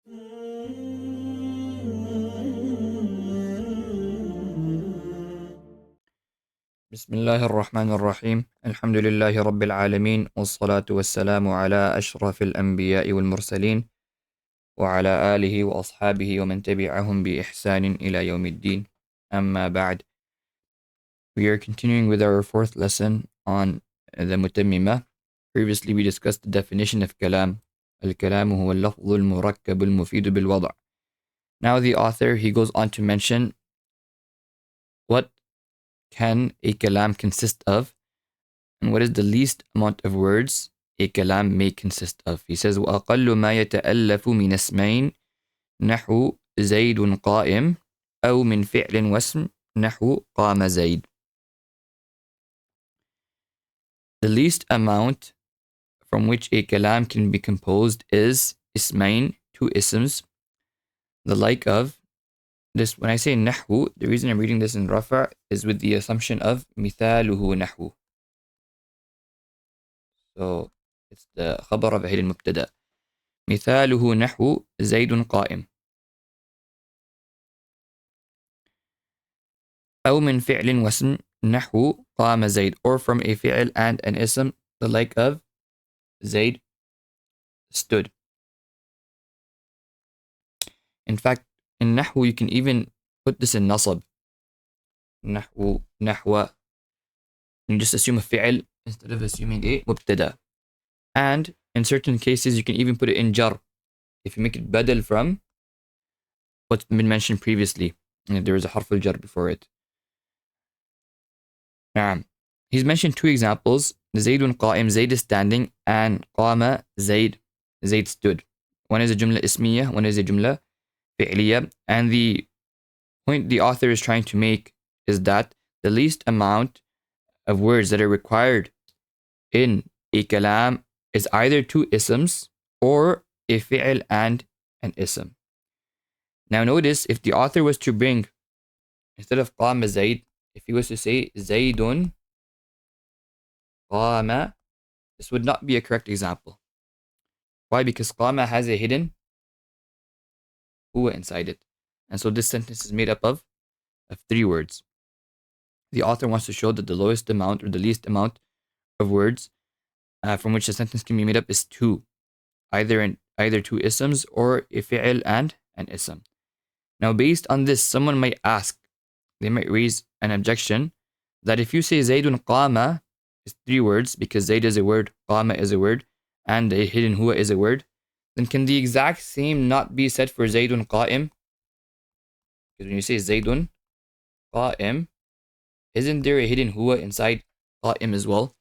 بسم الله الرحمن الرحيم الحمد لله رب العالمين والصلاة والسلام على أشرف الأنبياء والمرسلين وعلى آله وأصحابه ومن تبعهم بإحسان إلى يوم الدين أما بعد. We are continuing with our fourth lesson on the Mutammimah. Previously we discussed the definition of Kalam. الكلام هو اللفظ المركب المفيد بالوضع. Now the author, he goes on to mention what can a kalam consist of and what is the least amount of words a kalam may consist of. He says وأقل ما يتألف من اسمين نحو زيد قائم أو من فعل واسم نحو قام زيد. The least amount from which a kalam can be composed is ismain, two isms, the like of this. When I say nahwu, the reason I'm reading this in rafa is with the assumption of mithaluhu nahwu. So it's the khabar of ahil al-mubtada. mithaluhu nahwu zaydun qa'im. أو من فعل واسم نحو قام زيد, or from a fi'l and an ism, the like of Zayd stood. In fact, in nahwu you can even put this in nasab. Nahwu, nahwa. You just assume a fi'l instead of assuming a mubtada. And in certain cases you can even put it in jar if you make it badal from what's been mentioned previously, and if there is a harf al-jar before it. He's mentioned two examples. Zaydun qa'im, Zayd is standing, and qama Zayd, Zayd stood. One is a jumla ismiyah, one is a jumla fi'liyah. And the point the author is trying to make is that the least amount of words that are required in a kalam is either two isms or a fi'l and an ism. Now notice, if the author was to bring, instead of qama Zayd, if he was to say Zaydun qama, this would not be a correct example. Why? Because qama has a hidden huwa inside it. And so this sentence is made up of three words. The author wants to show that the lowest amount or the least amount of words from which a sentence can be made up is two. Either two isms or a fi'l and an ism. Now based on this, someone might ask, they might raise an objection that if you say Zaydun qama is three words, because Zayd is a word, qama is a word, and a hidden huwa is a word, then can the exact same not be said for Zaydun qa'im? Because when you say Zaydun qa'im, isn't there a hidden huwa inside qa'im as well?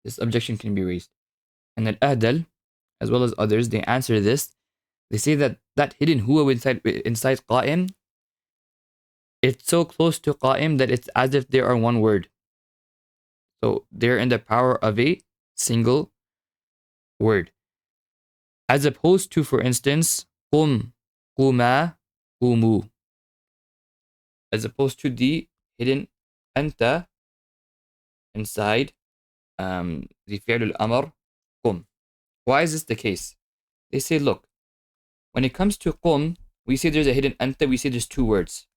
This objection can be raised. And al-Ahdal, as well as others, they answer this. They say that that hidden huwa inside qa'im, it's so close to qa'im that it's as if they are one word. So they're in the power of a single word. As opposed to, for instance, qum, quma, qumu. As opposed to the hidden anta inside the fi'l al-amr, qum. Why is this the case? They say, look, when it comes to qum, we say there's a hidden anta, we say there's two words.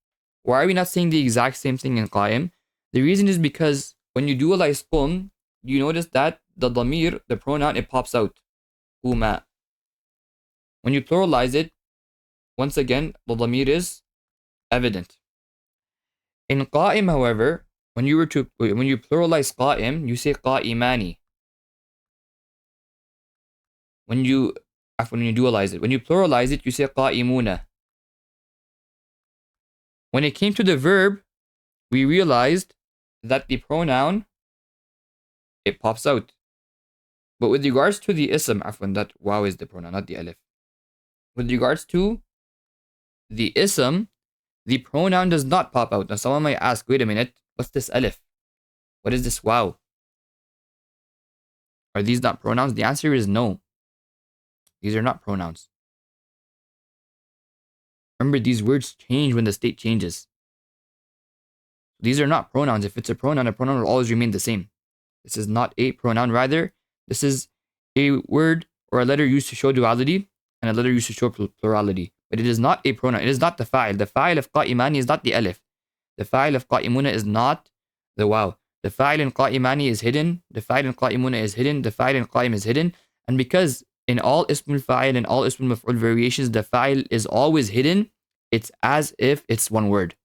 Why are we not saying the exact same thing in qa'im? The reason is because when you dualize qum, you notice that the dhamir, the pronoun, it pops out. Quma. When you pluralize it, once again, the dhamir is evident. In qa'im, however, when you pluralize qa'im, you say qa'imani. When you dualize it. When you pluralize it, you say qa'imuna. When it came to the verb, we realized that the pronoun, it pops out. But with regards to the ism, that waw is the pronoun, not the alif. With regards to the ism, the pronoun does not pop out. Now someone might ask, wait a minute, what's this alif? What is this waw? Are these not pronouns? The answer is no. These are not pronouns. Remember, these words change when the state changes. These are not pronouns. If it's a pronoun will always remain the same. This is not a pronoun. Rather, this is a word or a letter used to show duality, and a letter used to show plurality. But it is not a pronoun. It is not the fa'il. The fa'il of qa'imani is not the alif. The fa'il of qa'imuna is not the waw. The fa'il in qa'imani is hidden. The fa'il in qa'imuna is hidden. The fa'il in qa'im is hidden. And because in all ism al-fa'il and all ism al-maf'ul variations, the fa'il is always hidden, it's as if it's one word.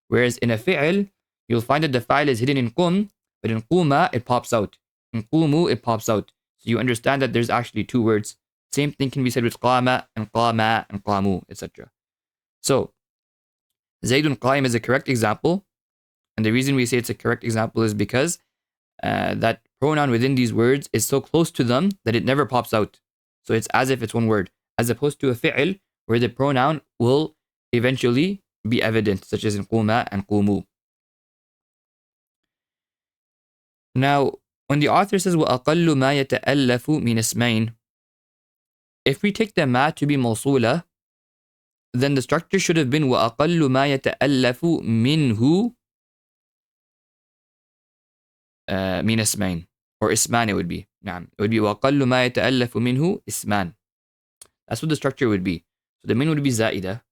Whereas in a fi'il, you'll find that the fa'il is hidden in qum, but in quma, it pops out. In qumu, it pops out. So you understand that there's actually two words. Same thing can be said with qama and qamu, etc. So, Zaydun qa'im is a correct example. And the reason we say it's a correct example is because that pronoun within these words is so close to them that it never pops out. So it's as if it's one word, as opposed to a fi'il where the pronoun will eventually be evident, such as in quma and qumu. Now, when the author says وَأَقَلُّ مَا يَتَأَلَّفُ مِنْ اسْمَيْنِ, if we take the ma to be mawsula, then the structure should have been وَأَقَلُّ مَا يَتَأَلَّفُ مِنْهُ مِنْ اسْمَيْنِ, or isman it would be. It would be وَأَقَلُّ مَا يَتَأَلَّفُ مِنْهُ isman. That's what the structure would be. So the min would be za'idah.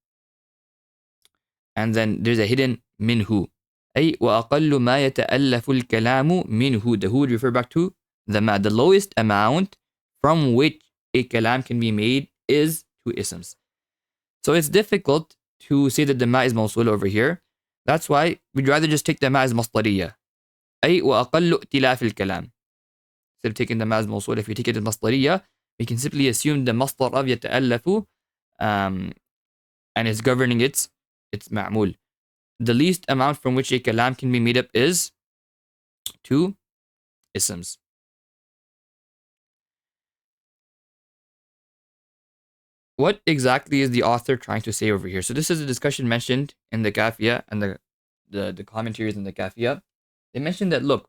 And then there's a hidden minhu. أي وأقل ما يتألف الكلام منه. The who would refer back to the ma. The lowest amount from which a kalam can be made is two isms. So it's difficult to say that the ma is mawsul over here. That's why we'd rather just take the ma as masdariyah. أي وأقل ائتلاف الكلام. Instead of taking the ma as mawsul, if we take it as masdariyah, we can simply assume the masdar of يتألف and it's governing its ma'mul. The least amount from which a kalam can be made up is two isms. What exactly is the author trying to say over here? So this is a discussion mentioned in the Kafiyah and the commentaries in the Kafiyah. They mentioned that, look,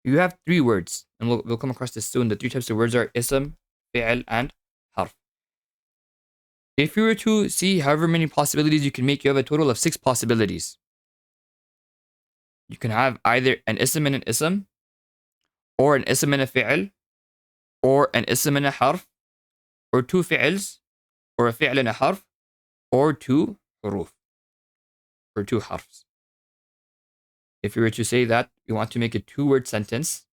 you have three words, and we'll come across this soon. The three types of words are ism, fi'l, and harf. If you were to see however many possibilities you can make, you have a total of 6 possibilities. You can have either an ism and an ism, or an ism and a fi'l, or an ism and a harf, or two fi'ls, or a fi'l and a harf, or two huruf, or two harfs. If you were to say that you want to make a 2-word sentence,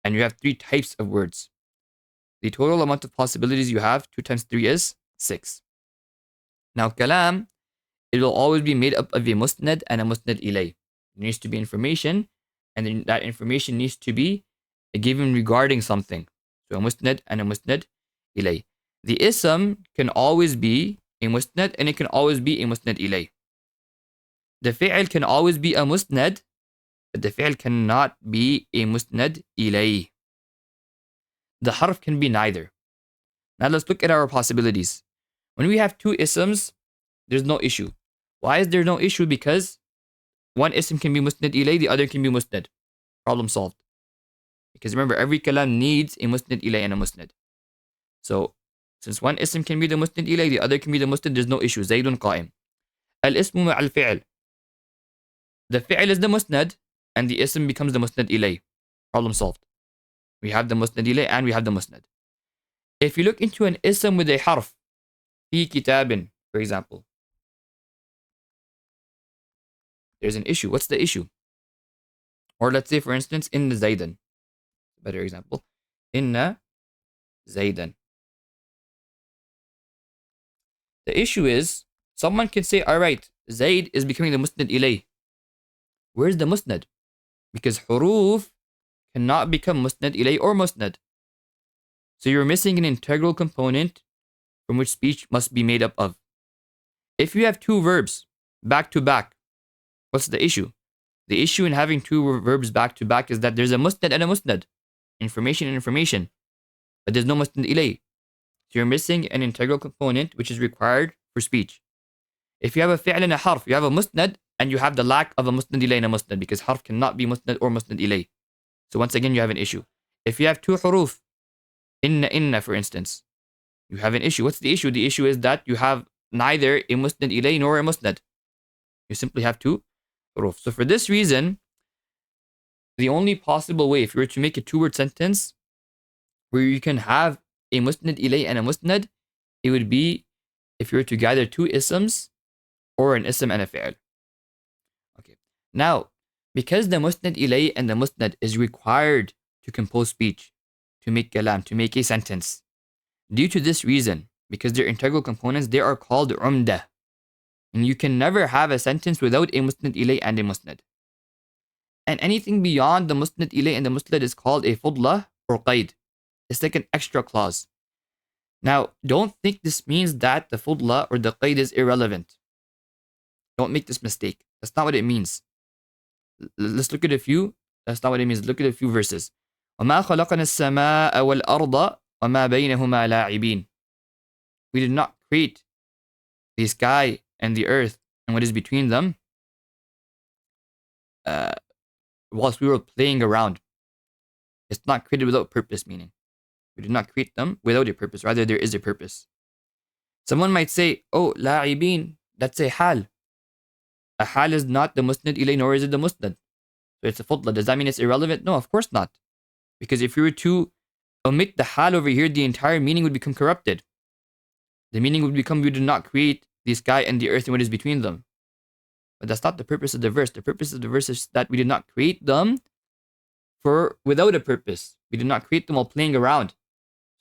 and you have 3 types of words, the total amount of possibilities you have, 2 times 3 is 6. Now, kalam, it will always be made up of a musnad and a musnad ilay. There needs to be information, and then that information needs to be given regarding something. So a musnad and a musnad ilay. The ism can always be a musnad, and it can always be a musnad ilay. The fi'l can always be a musnad, but the fi'l cannot be a musnad ilay. The harf can be neither. Now let's look at our possibilities. When we have 2 isms, there's no issue. Why is there no issue? Because one ism can be musnad ilay, the other can be musnad. Problem solved. Because remember, every kalam needs a musnad ilay and a musnad. So, since one ism can be the musnad ilay, the other can be the musnad, there's no issue. Zaydun qa'im. Al-ismu ma'al fi'l. The fi'l is the musnad, and the ism becomes the musnad ilay. Problem solved. We have the musnad ilay and we have the musnad. If you look into an ism with a harf, fi kitabin, for example, there's an issue. What's the issue? Or let's say, for instance, inna zaydan. Better example. Inna zaydan. The issue is, someone can say, alright, Zayd is becoming the musnad ilay. Where's the musnad? Because huruf cannot become musnad ilay or musnad. So you're missing an integral component from which speech must be made up of. If you have 2 verbs back to back, what's the issue? The issue in having 2 verbs back to back is that there's a musnad and a musnad. Information and information. But there's no musnad ilay. So you're missing an integral component which is required for speech. If you have a fi'l and a harf, you have a musnad and you have the lack of a musnad ilay and a musnad, because harf cannot be musnad or musnad ilay. So once again, you have an issue. If you have 2 huruf, inna for instance, you have an issue. What's the issue? The issue is that you have neither a musnad ilay nor a musnad. You simply have 2 huruf. So for this reason, the only possible way, if you were to make a 2-word sentence where you can have a musnad ilay and a musnad, it would be if you were to gather two isms or an ism and a fi'l. Okay. Now, because the musnad ilay and the musnad is required to compose speech, to make kalam, to make a sentence, due to this reason, because they're integral components, they are called umdah. And you can never have a sentence without a musnad ilay and a musnad. And anything beyond the musnad ilay and the musnad is called a fudla or qaid. It's like an extra clause. Now, don't think this means that the fudla or the qaid is irrelevant. Don't make this mistake. That's not what it means. Let's look at a few. That's not what it means. Look at a few verses. وَمَا خَلَقَنَا السَّمَاءَ وَالْأَرْضَ وَمَا بَيْنَهُمَا لَاعِبِينَ. We did not create the sky and the earth and what is between them whilst we were playing around. It's not created without purpose, meaning we did not create them without a purpose. Rather, there is a purpose. Someone might say, oh, la'ibin, that's a hal. A hal is not the musnad ilay, nor is it the musnad. So it's a fudla. Does that mean it's irrelevant? No, of course not. Because if you were to omit the hal over here, the entire meaning would become corrupted. The meaning would become we did not create the sky and the earth and what is between them. But that's not the purpose of the verse. The purpose of the verse is that we did not create them without a purpose. We did not create them while playing around.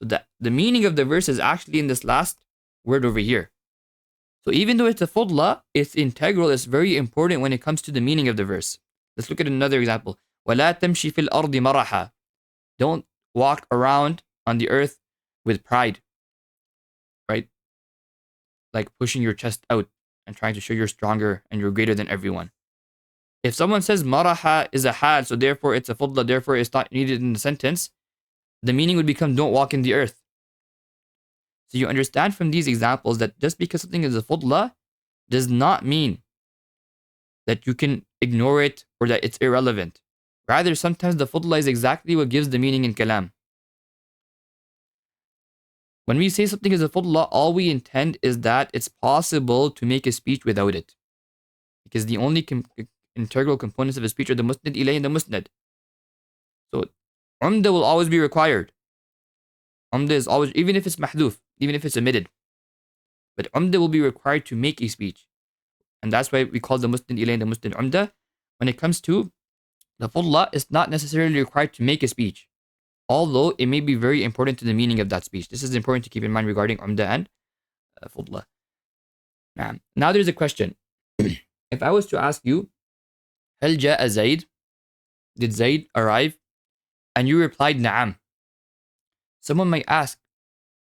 So that the meaning of the verse is actually in this last word over here. So even though it's a fudla, it's integral, it's very important when it comes to the meaning of the verse. Let's look at another example. وَلَا تَمْشِ فِي الْأَرْضِ مَرَحًا. Don't walk around on the earth with pride. Right? Like pushing your chest out and trying to show you're stronger and you're greater than everyone. If someone says maraha is a hal, so therefore it's a fudla, therefore it's not needed in the sentence, the meaning would become don't walk in the earth. So you understand from these examples that just because something is a fudla does not mean that you can ignore it or that it's irrelevant. Rather, sometimes the fudla is exactly what gives the meaning in kalam. When we say something is a fudla, all we intend is that it's possible to make a speech without it. Because the only integral components of a speech are the musnad ilay and the musnad. So, umda will always be required. Umda is always, even if it's mahduf, even if it's omitted. But umda will be required to make a speech. And that's why we call the musnad ilay and the musnad umda. When it comes to the fudla, it's not necessarily required to make a speech. Although it may be very important to the meaning of that speech. This is important to keep in mind regarding umda and fudla. Now there's a question. If I was to ask you, هل جاء زيد? Did Zayd arrive? And you replied, نعم. Someone might ask,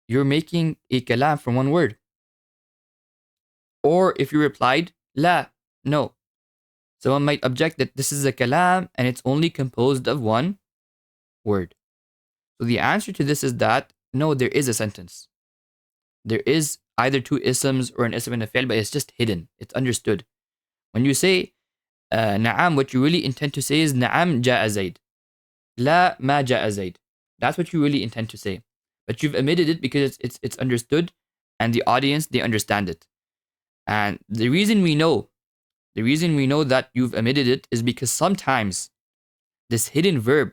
you're making a kalam from one word. Or if you replied, لا, no. Someone might object that this is a kalam and it's only composed of one word. So the answer to this is that, no, there is a sentence. There is either two isms or an ism and a fi'l, but it's just hidden. It's understood. When you say na'am, what you really intend to say is na'am ja'a Zayd. La ma ja'a Zayd. That's what you really intend to say. But you've omitted it because it's understood and the audience, they understand it. And the reason we know that you've omitted it is because sometimes this hidden verb,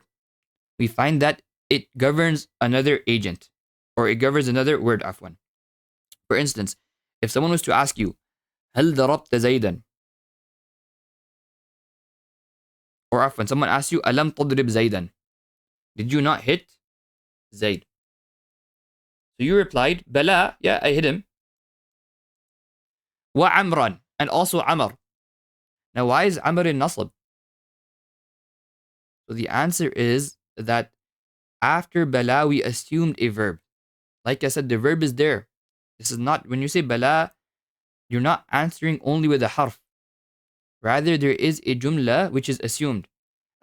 we find that it governs another agent or it governs another word, afwan. For instance, if someone was to ask you, هل ضربت زيدا? Or afwan, someone asks you, ألم تضرب زيدا? Did you not hit Zayd? So you replied, Bala, yeah, I hit him. Wa Amran, and also Amr. Now why is Amr in Nasab? So the answer is that after Bala, we assumed a verb. Like I said, the verb is there. This is not, when you say Bala, you're not answering only with a harf. Rather, there is a jumla which is assumed.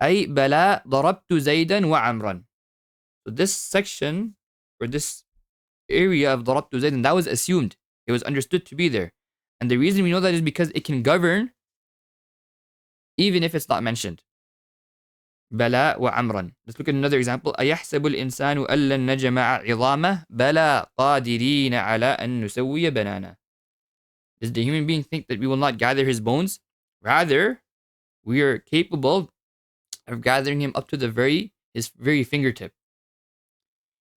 أي Bala ضربت زيدا وعمرا. So this section, or this area of ضربت زيدا, that was assumed. It was understood to be there. And the reason we know that is because it can govern even if it's not mentioned. بلا وعمرا. Let's look at another example. أيحسب الإنسان أن لن نجمع عظامه بلا قادرين على أن نسوي بنانا. Does the human being think that we will not gather his bones? Rather, we are capable of gathering him up to his very fingertip.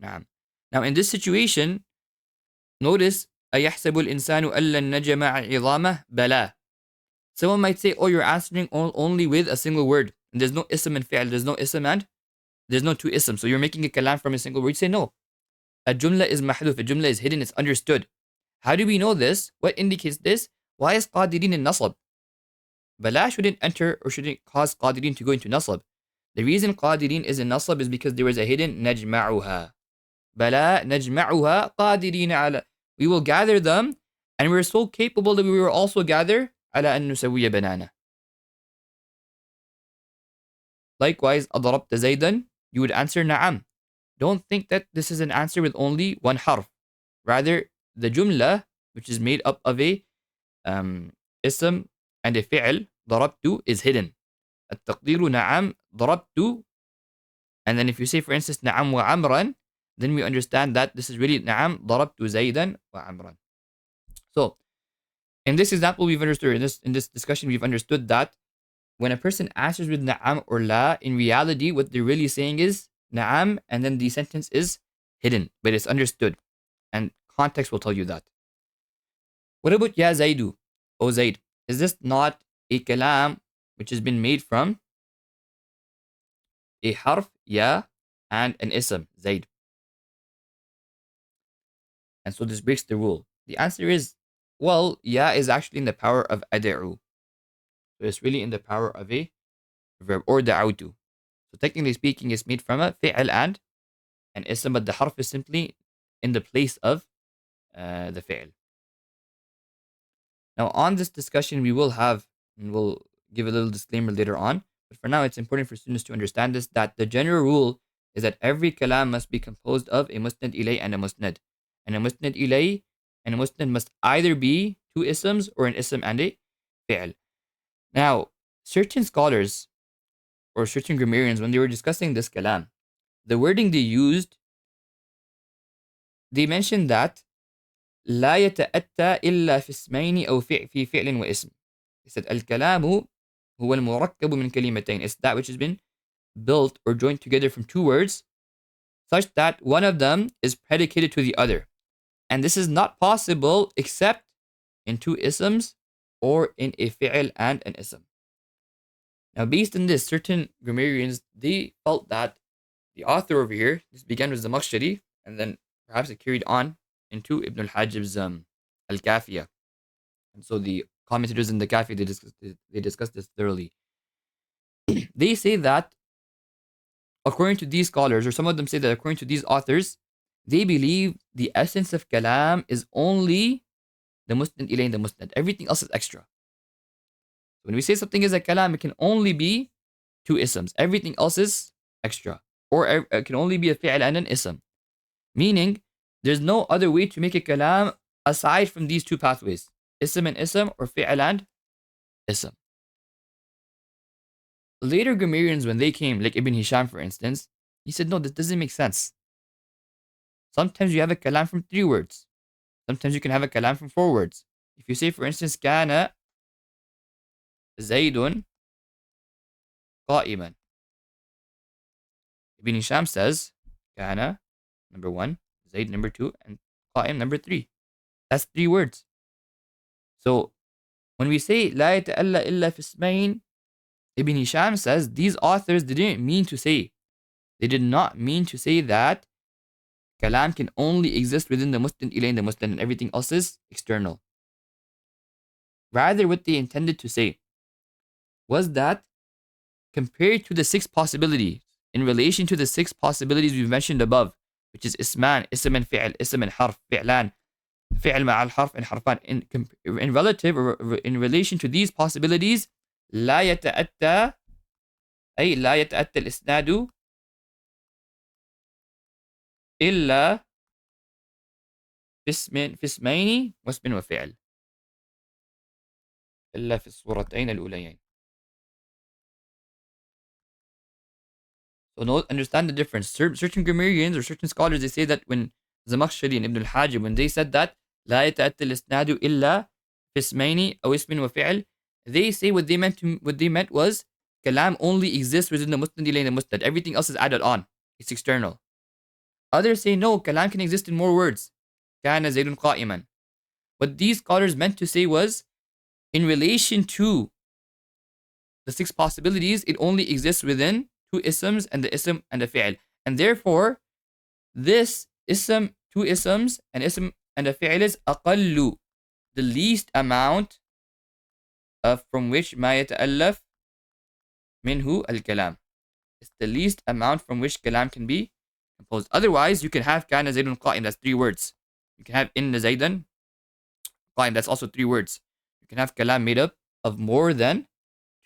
Now in this situation, Notice, أَيَحْسَبُ الْإِنسَانُ أَلَّن نَجْمَعَ عِظَامَهُ بَلَى. Someone might say, oh, you're answering only with a single word. And there's no ism and fi'l. There's no ism and there's no two ism. So you're making a kalam from a single word. You say, no. A jumla is mahduf. A jumla is hidden. It's understood. How do we know this? What indicates this? Why is qadirin in nasab? Bala shouldn't enter or shouldn't cause qadirin to go into nasab. The reason qadirin is in nasab is because there was a hidden najma'uha. Bala najma'uha qadirin ala. We will gather them, and we're so capable that we will also gather ala an nusawiya banana. Likewise, adarabta zaydan, you would answer na'am. Don't think that this is an answer with only one harf. Rather, the jumla, which is made up of a ism and a fi'l, darabtu, is hidden. At-taqdiru na'am darabtu. And then if you say, for instance, na'am wa amran, then we understand that this is really na'am darabtu zaydan wa amran. So, in this example, we've understood, in this discussion, we've understood that when a person answers with na'am or la, in reality, what they're really saying is na'am, and then the sentence is hidden, but it's understood. And context will tell you that. What about ya Zaidu, O Zaid? Is this not a kalam which has been made from a harf, ya, and an ism, Zaid? And so this breaks the rule. The answer is, well, ya is actually in the power of ad'u. So it's really in the power of a verb, or da'awtu. So technically speaking, it's made from a fi'al and an ism, but the harf is simply in the place of the fi'al. Now, on this discussion, we will have, and we'll give a little disclaimer later on, but for now, it's important for students to understand this, that the general rule is that every kalam must be composed of a musnad ilay and a musnad. And a musnad ilay and a musnad must either be two isms or an ism and a fi'al. Now, certain scholars or certain grammarians, when they were discussing this kalam, the wording they used, they mentioned that لا يتأتى إلا في اسمين أو في فعل واسم. They said الكلام هو المركب من كلمتين. It's that which has been built or joined together from two words, such that one of them is predicated to the other. And this is not possible except in two isms or in a fi'l and an ism. Now, based on this, certain grammarians, they felt that the author over here, this began with the Zamakhshari, and then perhaps it carried on into Ibn al-Hajib's al-Kafiyah. And so the commentators in the Kafi, they discussed this thoroughly. They say that, according to these scholars, or some of them say that according to these authors, they believe the essence of kalam is only the musnad ilay and the musnad. Everything else is extra. When we say something is a kalam, it can only be two isms. Everything else is extra. Or it can only be a fi'al and an ism. Meaning, there's no other way to make a kalam aside from these two pathways. Ism and ism, or fi'al and ism. Later grammarians, when they came, like Ibn Hisham for instance, he said, no, this doesn't make sense. Sometimes you have a kalam from 3 words. Sometimes you can have a kalam from 4 words. If you say, for instance, kana Zaydun qa'iman. Ibn Hisham says, kana, number 1, Zayd, number 2, and qa'im, number 3. That's 3 words. So, when we say, la yata'alla illa fi ismayn, Ibn Hisham says, these authors didn't mean to say, they did not mean to say that kalam can only exist within the musnad ilay and the musnad, and everything else is external. Rather, what they intended to say was that compared to the 6 possibilities, in relation to the 6 possibilities we've mentioned above, which is isman, ism and fi'al, ism and harf, fi'lan, fi'al ma'al harf and harfan, in relative or in relation to these possibilities, لا يتأتى أي لا يتأتى الإسناد إلا في اسمين واسم وفعل إلا في الصورتين الأوليين. So understand the difference. Certain grammarians or certain scholars, they say that when Zamakhshari and Ibn al-Hajib, when they said that لا يتأتى الإسناد إلا في اسمين أو اسم وفعل, they say what they meant was kalam only exists within the musnad ilay and the musnad. Everything else is added on. It's external. Others say no, kalam can exist in more words. كان زيد قائما. What these scholars meant to say was, in relation to the six possibilities, it only exists within two isms and the ism and the fi'l. And therefore, this ism, two isms, and ism and a fi'l is أقل, the least amount of from which ما يتألف منه الكلام. It's the least amount from which kalam can be composed. Otherwise, you can have كان زيد قائم, that's 3 words. You can have إن زيدا قائم, that's also 3 words. You can have kalam made up of more than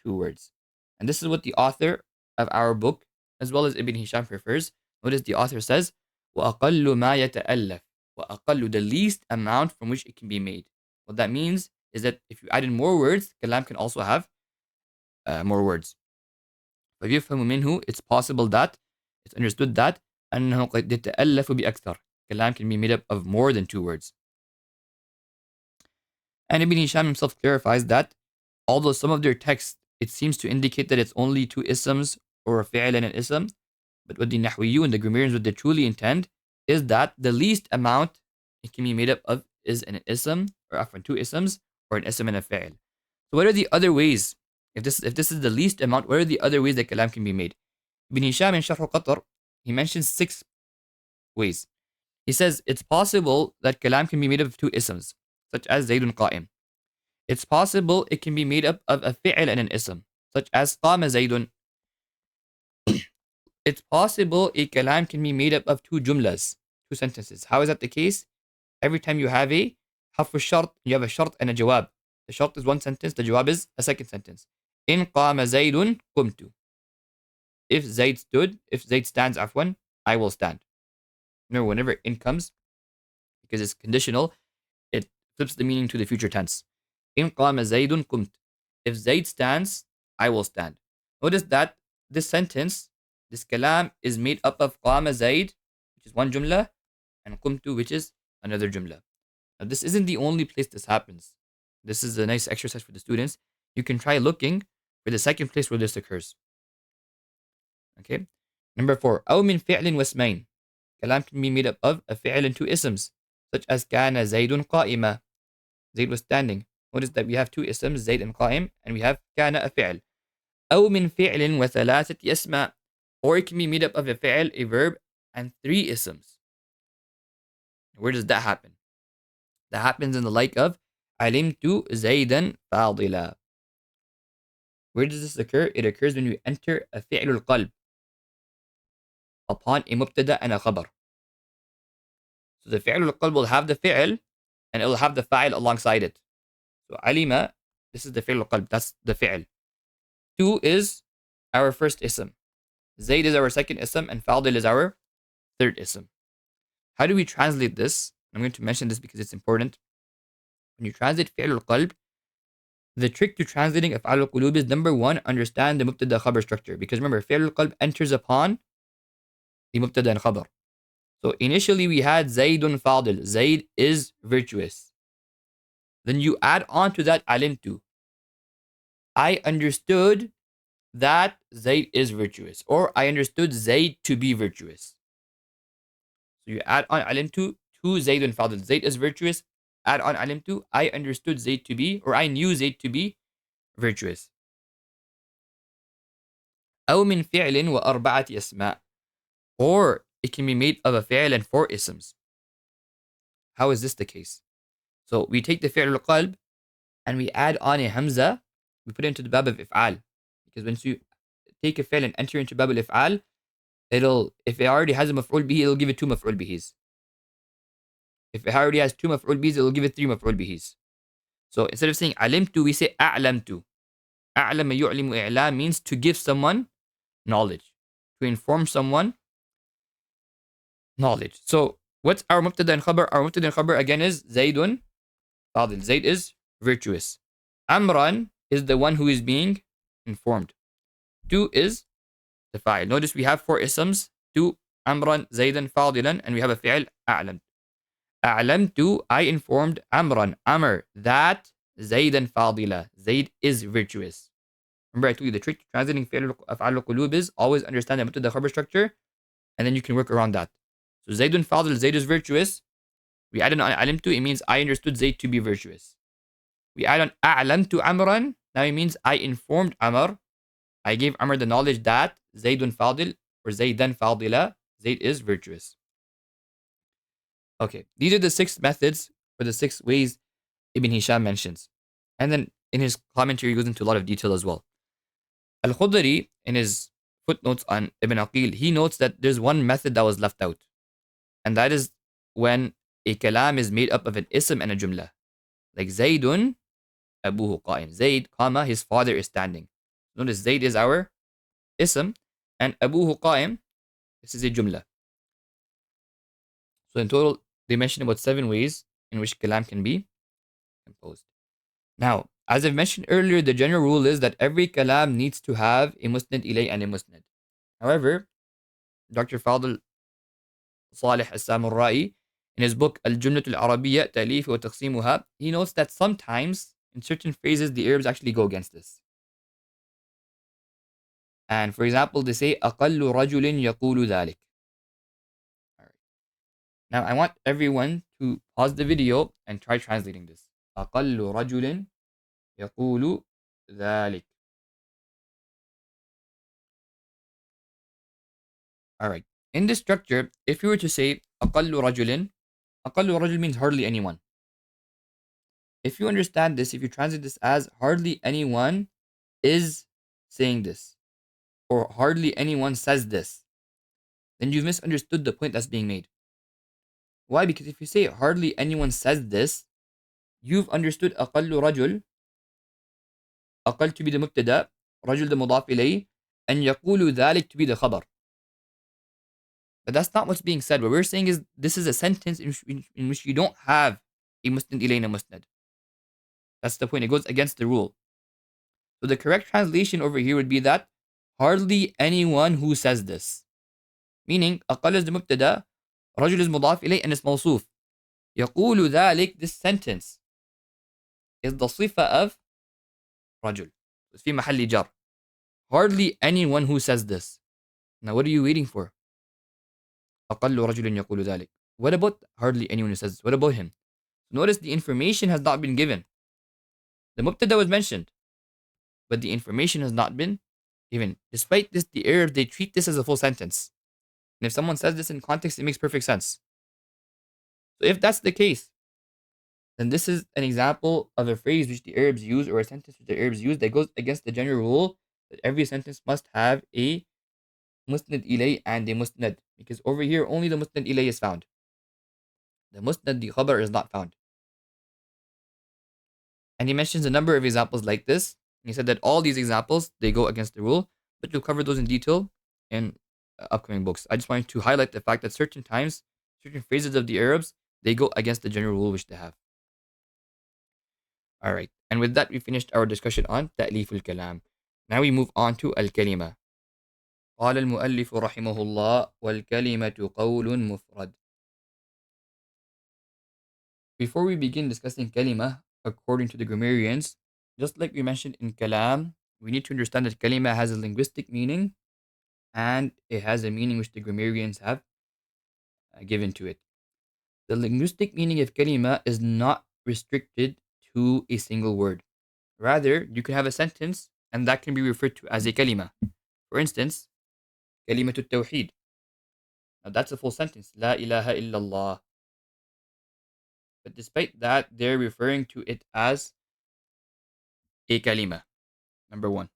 2 words. And this is what the author of our book, as well as Ibn Hisham, prefers. Notice the author says, وَأَقَلُّ مَا يَتَأَلَّفُ, وَأَقَلُّ, the least amount from which it can be made. What that means is that if you add in more words, kalam can also have more words. فَيُفْهَمُ مِنْهُ, it's possible that, it's understood that, أَنَّهُ قَدْ يَتَأَلَّفُ بِأَكْثَرٍ, kalam can be made up of more than 2 words. And Ibn Hisham himself clarifies that, although some of their texts, it seems to indicate that it's only 2 isms or a fi'l and an ism, but what the Nahwiyu and the grammarians, what they truly intend is that the least amount it can be made up of is an ism, or often 2 isms, or an ism and a fi'l. So what are the other ways? If this is the least amount, what are the other ways that kalam can be made? Ibn Hisham in Sharh al-Qatr, he mentions 6 ways. He says it's possible that kalam can be made up of 2 isms, such as Zaydun qa'im. It's possible it can be made up of a fi'l and an ism, such as qama Zaydun. It's possible a kalam can be made up of 2 jumlas, 2 sentences. How is that the case? Every time you have a harf shart, you have a shart and a jawab. The shart is 1 sentence, the jawab is a 2nd sentence. In qama Zaydun qumtu. If Zayd stood, if Zayd stands, afwan, I will stand. Remember, whenever in comes, because it's conditional, it flips the meaning to the future tense. In qama Zaydun qumt. If Zayd stands, I will stand. Notice that this sentence, this kalam, is made up of qama Zayd, which is 1 jumla, and qumtu, which is another jumla. Now, this isn't the only place this happens. This is a nice exercise for the students. You can try looking for the second place where this occurs. Okay. Number 4. أو من فعل واسمين. Kalam can be made up of a fi'l and 2 isms, such as كان زيد قائمة. Zayd was standing. Notice that we have 2 isms, Zayd and قائم, and we have كان a fi'l. أو من فعل وثلاثة أسماء. Or it can be made up of a fi'l, a verb, and 3 isms. Where does that happen? That happens in the like of علمت زيدا فاضلا. Where does this occur? It occurs when you enter a fi'l al-qalb upon a mubtada and a khabar. So the fi'l al-qalb will have the fi'l and it will have the fa'il alongside it. So alima, this is the fi'l al-qalb, that's the fi'l. 2 is our first ism. Zayd is our second ism and fadil is our third ism. How do we translate this? I'm going to mention this because it's important. When you translate fi'l al-qalb, the trick to translating af'al al-qulub is, number 1, understand the mubtada khabar structure. Because remember, fi'l al-qalb enters upon the mubtada and khabar. So initially we had Zaydun fadil. Zayd is virtuous. Then you add on to that alimtu. I understood that Zayd is virtuous. Or I understood Zayd to be virtuous. So you add on alimtu to Zaydun fadil. Zayd is virtuous. Add on alimtu, I understood Zayd to be, or I knew Zayd to be virtuous. أو من فعل وأربعة أسماء. Or it can be made of a fi'l and 4 isms. How is this the case? So we take the fi'l al-qalb and we add on a hamza, we put it into the bab of if'al. Because once you take a fi'l and enter into bab al-if'al, if it already has a maf'ul bihi, it'll give it 2 maf'ul bihis. If it already has 2 maf'ul bihis, it'll give it 3 maf'ul bihis. So instead of saying alimtu, we say a'lamtu. A'lama yu'limu i'lam means to give someone knowledge, to inform someone knowledge. So what's our mubtada and khabar? Our mubtada and khabar again is Zaydun fadil. Zayd is virtuous. Amran is the one who is being informed. 2 is the fa'il. Notice we have 4 isms. 2 Amran, Zaydan, fadilan, and we have a fi'il a'lam. A'lamtu, I informed Amran, Amr, that Zaydan fadila. Zayd is virtuous. Remember I told you the trick to translating fi'il af'al al-qulub is always understand the mubtada khabar structure, and then you can work around that. So Zaydun fadil, Zayd is virtuous. We add on alimtu, it means I understood Zayd to be virtuous. We add on a'lamtu amran, now it means I informed Amr. I gave Amr the knowledge that Zaydun fadil or Zaydan fadila, Zayd is virtuous. Okay, these are the 6 methods or the 6 ways Ibn Hisham mentions. And then in his commentary, he goes into a lot of detail as well. Al-Khudri, in his footnotes on Ibn Aqil, he notes that there's one method that was left out. And that is when a kalam is made up of an ism and a jumla. Like Zaydun, abuhu qa'im. Zayd, comma, his father is standing. Notice Zayd is our ism and abuhu qa'im, this is a jumla. So in total, they mention about 7 ways in which kalam can be composed. Now, as I've mentioned earlier, the general rule is that every kalam needs to have a musnad ilay and a musnad. However, Dr. Fadl Salih al-Samurra'i, in his book al-Jumlatul Arabiyyah, Ta'lif wa Taqsimuha, he notes that sometimes, in certain phrases, the Arabs actually go against this. And for example, they say, أَقَلُّ رَجُلٍ يَقُولُ ذَلِكَ. Now, I want everyone to pause the video and try translating this. أَقَلُّ رَجُلٍ يَقُولُ ذَلِكَ. Alright. In this structure, if you were to say أَقَلُّ رَجُلٍ, أَقَلُّ رَجُلٍ means hardly anyone. If you understand this, if you translate this as hardly anyone is saying this, or hardly anyone says this, then you've misunderstood the point that's being made. Why? Because if you say hardly anyone says this, you've understood أقل رجل, أقل to be the مبتدا, رجل the مضاف إليه, and يقول ذلك to be the khabar. But that's not what's being said. What we're saying is this is a sentence in which you don't have a musnad ilayh and a musnad. That's the point. It goes against the rule. So the correct translation over here would be that hardly anyone who says this. Meaning, أقل is the مبتدا, رجل is مضاف إليه, and it's موصوف. يقول ذلك, this sentence is the صفة of رجل. It's في محل جر. Hardly anyone who says this. Now what are you waiting for? أقل رجل يقول ذلك. What about hardly anyone who says this? What about him? Notice the information has not been given. The mubtada was mentioned, but the information has not been given. Despite this, the Arabs, they treat this as a full sentence. And if someone says this in context, it makes perfect sense. So if that's the case, then this is an example of a phrase which the Arabs use, or a sentence which the Arabs use, that goes against the general rule that every sentence must have a musnad ilay and a musnad. Because over here, only the musnad ilay is found. The musnad, the khabar, is not found. And he mentions a number of examples like this. He said that all these examples, they go against the rule, but we'll cover those in detail in upcoming books. I just wanted to highlight the fact that certain times, certain phrases of the Arabs, they go against the general rule which they have. Alright, and with that, we finished our discussion on ta'lif al-kalam. Now we move on to al-kalimah. قال المؤلف رحمه الله والكلمة قول مفرد. Before we begin discussing kalimah, according to the grammarians, just like we mentioned in kalam, we need to understand that kalimah has a linguistic meaning and it has a meaning which the grammarians have given to it. The linguistic meaning of kalimah is not restricted to a single word. Rather, you can have a sentence and that can be referred to as a kalimah. For instance, kalimatul tawheed. Now that's a full sentence. La ilaha illallah. But despite that, they're referring to it as a kalimah. Number 1.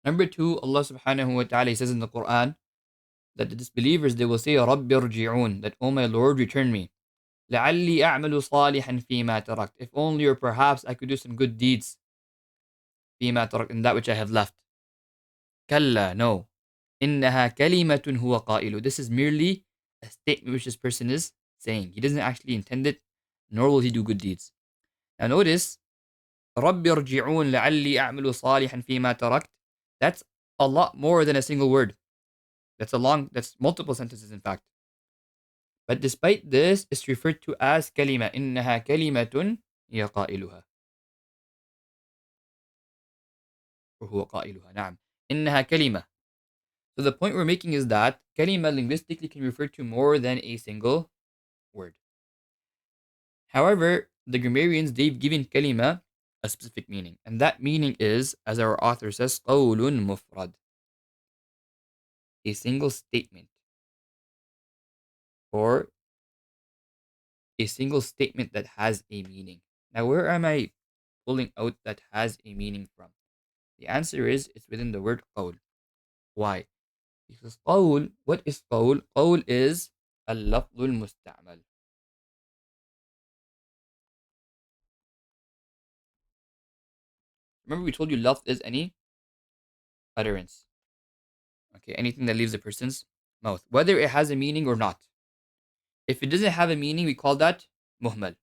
Number 2, Allah subhanahu wa ta'ala says in the Quran that the disbelievers, they will say, Rabbi rji'un, that, oh my Lord, return me. لَعَلِّي أَعْمَلُ صَالِحًا فِيمَا تَرَكْتُ. If only or perhaps I could do some good deeds فِيمَا تَرَكْتُ, in that which I have left. كَلَّا, no. إِنَّهَا كَلِمَةٌ هُوَ قَائِلُ. This is merely a statement which this person is saying. He doesn't actually intend it, nor will he do good deeds. Now notice, رَبِّ ارْجِعُونَ لَعَلِّي أَعْمَلُ صَالِحًا فِيمَا تَرَكْتُ. That's a lot more than a single word. That's multiple sentences in fact. But despite this, it's referred to as kalima. إِنَّهَا كَلِمَةٌ هِيَ قَائِلُهَا. Or هو قائلها. نعم. إنها كلمة. So the point we're making is that kalima linguistically can refer to more than a single word. However, the grammarians, they've given kalima a specific meaning. And that meaning is, as our author says, قول مفرد. A single statement. Or a single statement that has a meaning. Now, where am I pulling out that has a meaning from? The answer is it's within the word qawl. Why? Because qawl, what is qawl? Qawl is al-lafdh al-musta'mal. Remember we told you lafdh is any utterance. Okay, anything that leaves a person's mouth, whether it has a meaning or not. If it doesn't have a meaning, we call that muhmal.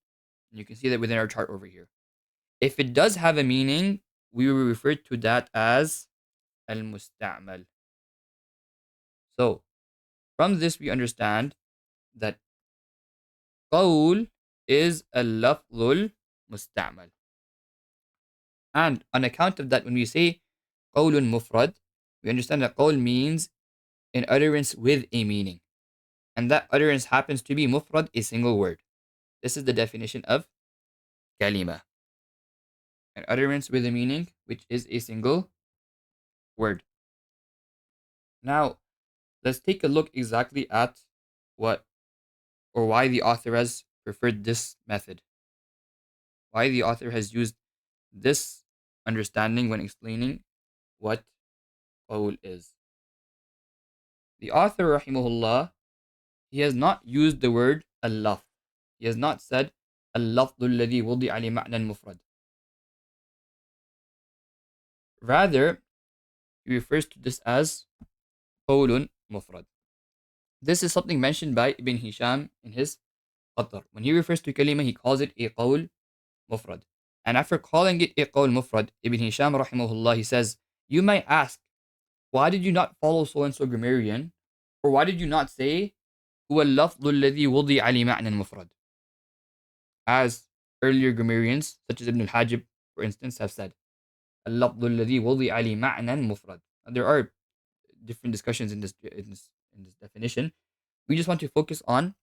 And you can see that within our chart over here. If it does have a meaning, we will refer to that as al-musta'mal. So, from this we understand that qawl is al-lafdh al-musta'mal. And on account of that, when we say qawlun mufrad, we understand that qawl means an utterance with a meaning. And that utterance happens to be mufrad, a single word. This is the definition of kalimah. An utterance with a meaning, which is a single word. Now, let's take a look exactly at what or why the author has preferred this method. Why the author has used this understanding when explaining what qawl is. The author, rahimahullah, he has not used the word al-lafz. He has not said al-lafdh alladhi wudi'a li ma'na al-mufrad. Rather, he refers to this as qawlun mufrad. This is something mentioned by Ibn Hisham in his Qadr. When he refers to kalimah, he calls it a qawl mufrad. And after calling it a qawl mufrad, Ibn Hisham, rahimahullah, he says, you might ask, why did you not follow so-and-so grammarian? Or why did you not say هو اللفظ الذي وضع لمعنى مفرد? As earlier grammarians, such as al-Hajib, for instance, have said, اللفظ الذي وضع لمعنى مفرد. There are different discussions in this definition. We just want to focus on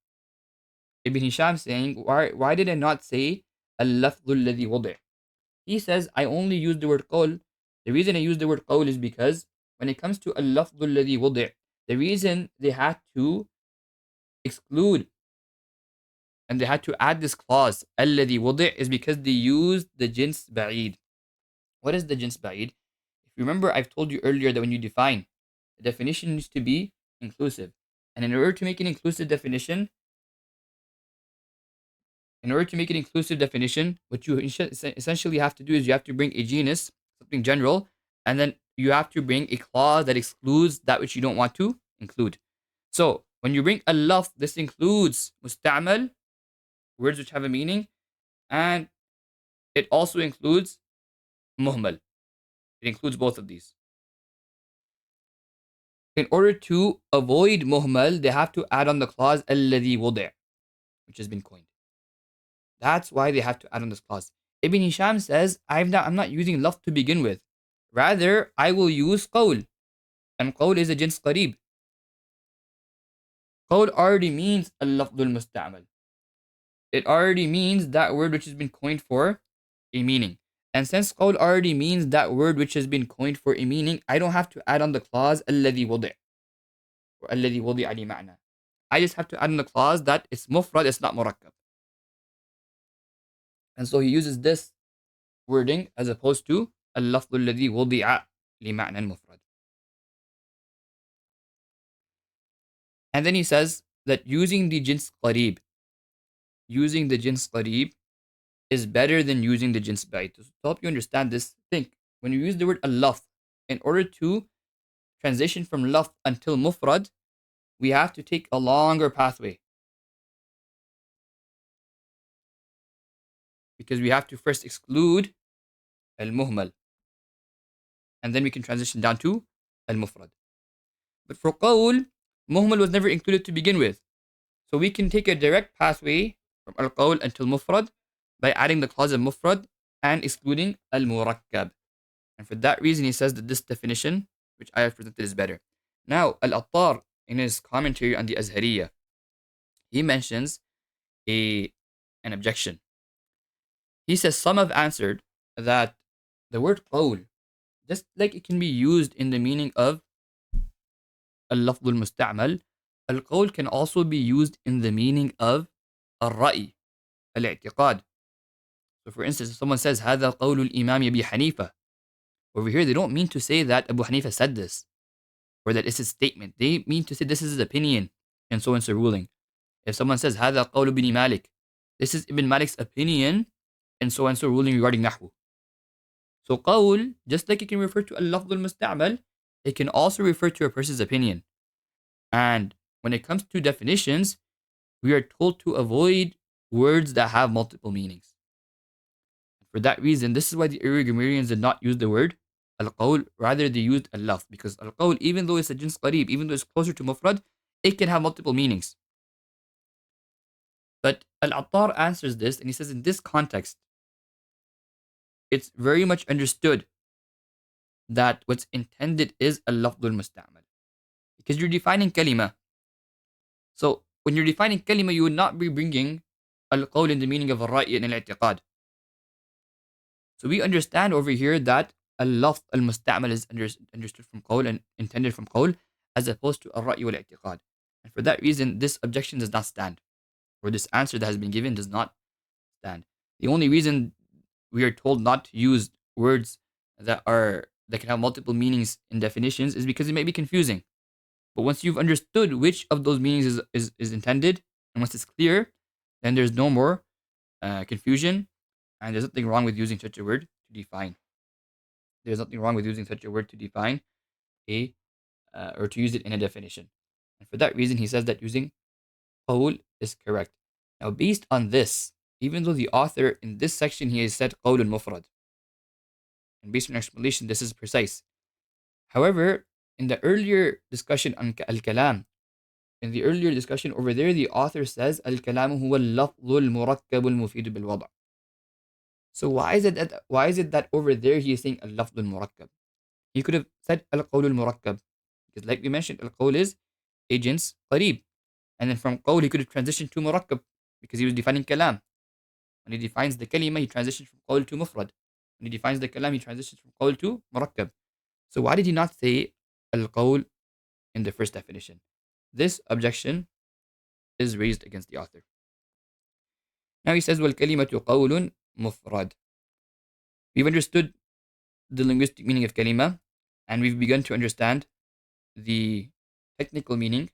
Ibn Hisham saying, why did I not say اللفظ الذي وضع? He says, I only use the word qawl. The reason I use the word qawl is because when it comes to اللفظ الذي وضع, the reason they had to exclude and they had to add this clause الذي وضع is because they used the jins ba'id. What is the jins ba'id? If you remember, I've told you earlier that when you define, the definition needs to be inclusive. And in order to make an inclusive definition, what you essentially have to do is you have to bring a genus, something general, and then you have to bring a clause that excludes that which you don't want to include. So, when you bring al-lafz, this includes musta'mal, words which have a meaning, and it also includes muhmal. It includes both of these. In order to avoid muhmal, they have to add on the clause alladhi wudi', which has been coined. That's why they have to add on this clause. Ibn Hisham says, I'm not using lafz to begin with. Rather, I will use qawl. And qawl is a jins qareeb. Qawl already means al-lafdh al-musta'mal. It already means that word which has been coined for a meaning. And since qawl already means that word which has been coined for a meaning, I don't have to add on the clause alladhi wudi' or alladhi wudi'a li ma'na. I just have to add on the clause that it's mufrad, it's not murakkab. And so he uses this wording as opposed to al-lafdh alladhi wudi'a li ma'na mufrad. And then he says that using the jins qareeb is better than using the jins ba'id. To help you understand this, think, when you use the word al-lafz, in order to transition from lafz until mufrad, we have to take a longer pathway. Because we have to first exclude al-muhmal. And then we can transition down to al-mufrad. But for qawl, muhmal was never included to begin with. So we can take a direct pathway from al-qawl until mufrad by adding the clause of mufrad and excluding al-murakkab. And for that reason, he says that this definition, which I have presented, is better. Now, al-Attar, in his commentary on the Azhariyah, he mentions an objection. He says some have answered that the word qawl, just like it can be used in the meaning of al-lafz al-musta'mal, al-qawl can also be used in the meaning of al-ra'i, al-i'tiqad. So for instance, if someone says هذا قول الإمام أبي حنيفة, over here they don't mean to say that Abu Hanifa said this or that it's his statement. They mean to say this is his opinion and so ruling. If someone says هذا قول ابن مالك, this is Ibn Malik's opinion and so ruling regarding Nahwu. So qawl, just like it can refer to al-lafz al-musta'mal, it can also refer to a person's opinion. And when it comes to definitions, we are told to avoid words that have multiple meanings. For that reason, this is why the early grammarians did not use the word al-qawl, rather they used al-lafz, because al-qawl, even though it's a jins qareeb, even though it's closer to mufrad, it can have multiple meanings. But al-Attar answers this, and he says in this context, it's very much understood that what's intended is al-lafz al-musta'mal, because you're defining kalimah. So when you're defining kalimah, you would not be bringing al-qawl in the meaning of al-ra'i and al-i'tiqad. So we understand over here that al-lafz al-musta'mal is understood from qawl and intended from qawl, as opposed to al-ra'i wal-i'tiqad. And for that reason, this objection does not stand, or this answer that has been given does not stand. The only reason we are told not to use words that can have multiple meanings in definitions is because it may be confusing. But once you've understood which of those meanings is intended, and once it's clear, then there's no more confusion, and there's nothing wrong with using such a word to define. There's nothing wrong with using such a word to define or to use it in a definition. And for that reason, he says that using qawl is correct. Now, based on this, even though the author in this section he has said qawl mufrad, and based on explanation, this is precise. However, in the earlier discussion on al-Kalam, in the earlier discussion over there, the author says al-Kalamu huwa al-lafzu al-murakkab al-mufidu bil-wada'. So why is it that over there he is saying al-lafzu al-murakkab? He could have said al-qawl al-murakkab, because like we mentioned, al-qawl is a jins qareeb, and then from qawl he could have transitioned to murakkab because he was defining kalam. When he defines the kalimah, he transitions from qawl to mufrad. When he defines the kalam, he transitions from qawl to murakkab. So why did he not say al-qawl in the first definition? This objection is raised against the author. Now he says, وَالْكَلِمَةُ قَوْلٌ مُفْرَدٌ. We've understood the linguistic meaning of kalimah, and we've begun to understand the technical meaning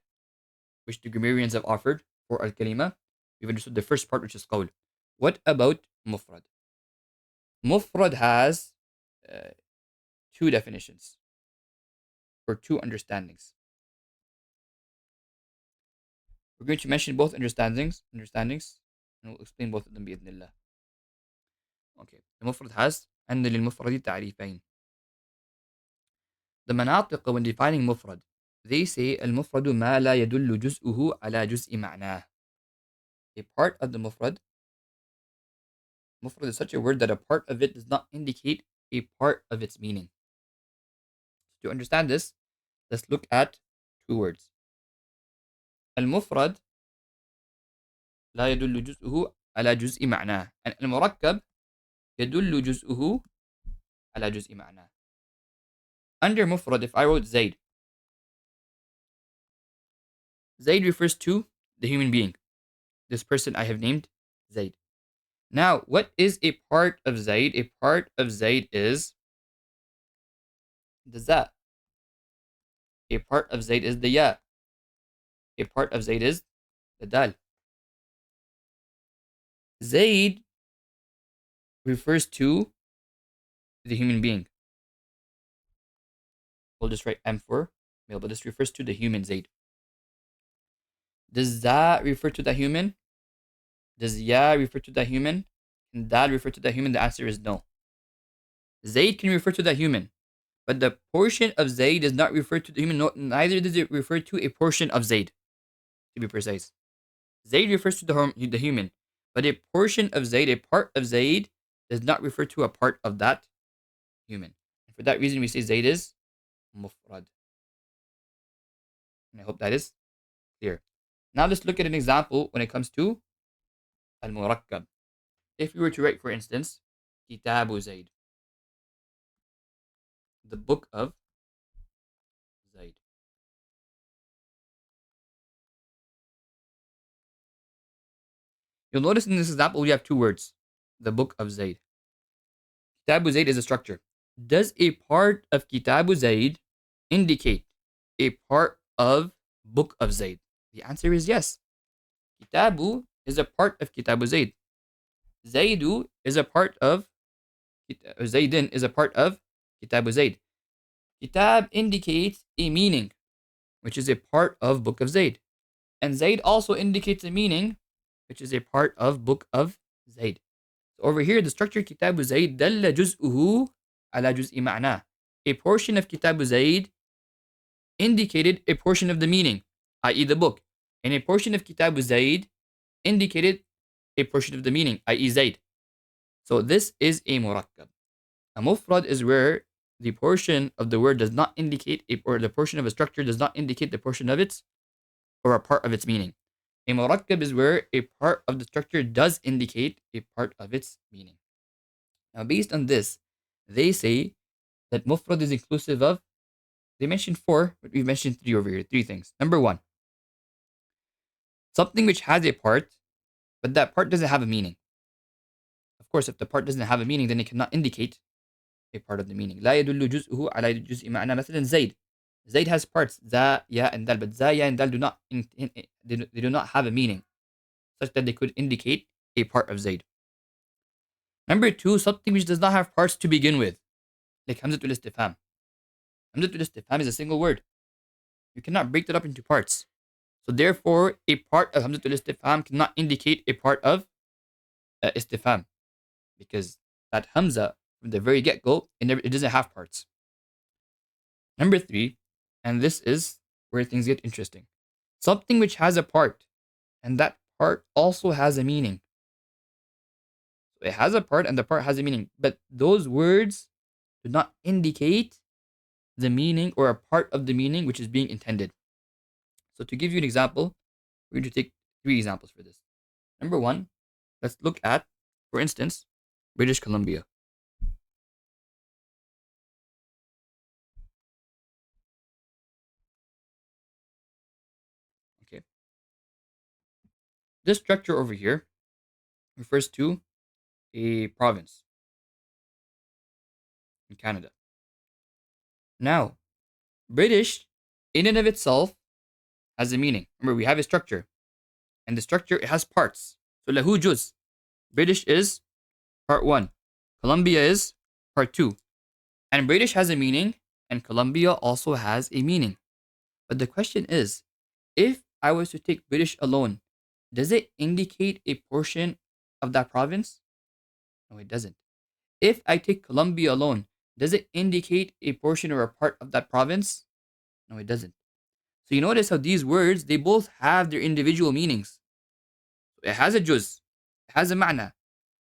which the grammarians have offered for al-kalimah. We've understood the first part, which is qawl. What about mufrad? Mufrad has two definitions or two understandings. We're going to mention both understandings, and we'll explain both of them بإذن الله. Okay, the mufrad has أن للمفرد تعريفين. The مناطق, when defining mufrad, they say المفرد ما لا يدل جزءه على جزء معناه. A part of the mufrad is such a word that a part of it does not indicate a part of its meaning. To understand this, let's look at two words. المفرد لا يدل جزءه على جزء معناه, and المركب يدل جزءه على جزء معناه. Under mufrad, if I wrote Zayd refers to the human being, this person I have named Zayd. Now, what is a part of Zayd? A part of Zayd is the za. A part of Zayd is the ya. A part of Zayd is the dal. Zayd refers to the human being. We'll just write M for male, but this refers to the human Zayd. Does za refer to the human? Does ya refer to the human? And dal refer to the human? The answer is no. Zayd can refer to the human, but the portion of Zayd does not refer to the human, neither does it refer to a portion of Zayd, to be precise. Zayd refers to the human, but a portion of Zayd, a part of Zayd, does not refer to a part of that human. And for that reason, we say Zayd is mufrad. And I hope that is clear. Now let's look at an example when it comes to al-Murakkab. If you were to write, for instance, Kitabu Zayd, the book of Zayd. You'll notice in this example we have two words, the book of Zayd. Kitabu Zayd is a structure. Does a part of Kitabu Zayd indicate a part of book of Zayd? The answer is yes. Kitabu is a part of Kitabu Zayd. Zaydu is a part of Zaydin is a part of Kitabu Zayd. Kitab indicates a meaning, which is a part of book of Zayd. And Zayd also indicates a meaning, which is a part of book of Zayd. So over here, the structure Kitabu Zayd dalla juz'uhu ala juz'i ma'na. A portion of Kitabu Zayd indicated a portion of the meaning, i.e. the book. And a portion of Kitabu Zayd indicated a portion of the meaning, i.e. Zayd. So this is a murakkab. A mufrad is where the portion of the word does not indicate, or the portion of a structure does not indicate the portion of its, or a part of its meaning. A murakkab is where a part of the structure does indicate a part of its meaning. Now, based on this, they say that mufrad is inclusive of, they mentioned four, but we've mentioned three over here, three things. Number one, something which has a part, but that part doesn't have a meaning. Of course, if the part doesn't have a meaning, then it cannot indicate a part of the meaning. لا يدل جزءه على جزء معنى. مثلا زيد. Zayd has parts, za, ya, and dal, but za, ya, and dal do not they do not have a meaning, such that they could indicate a part of Zayd. Number two, something which does not have parts to begin with, like Hamzatul Istifham. Hamzatul Istifham is a single word. You cannot break that up into parts. So therefore, a part of Hamzatul Istifham cannot indicate a part of Istifham, because that Hamza, from the very get-go, it doesn't have parts. Number three, and this is where things get interesting. Something which has a part, and that part also has a meaning. So it has a part, and the part has a meaning, but those words do not indicate the meaning or a part of the meaning which is being intended. So to give you an example, we're going to take three examples for this. Number one, let's look at, for instance, British Columbia. Okay. This structure over here refers to a province in Canada. Now, British, in and of itself, has a meaning. Remember, we have a structure, and the structure, it has parts. So lahu juz. British is part one. Columbia is part two. And British has a meaning, and Columbia also has a meaning. But the question is, if I was to take British alone, does it indicate a portion of that province? No, it doesn't. If I take Columbia alone, does it indicate a portion or a part of that province? No, it doesn't. So you notice how these words, they both have their individual meanings. It has a juz, it has a ma'na,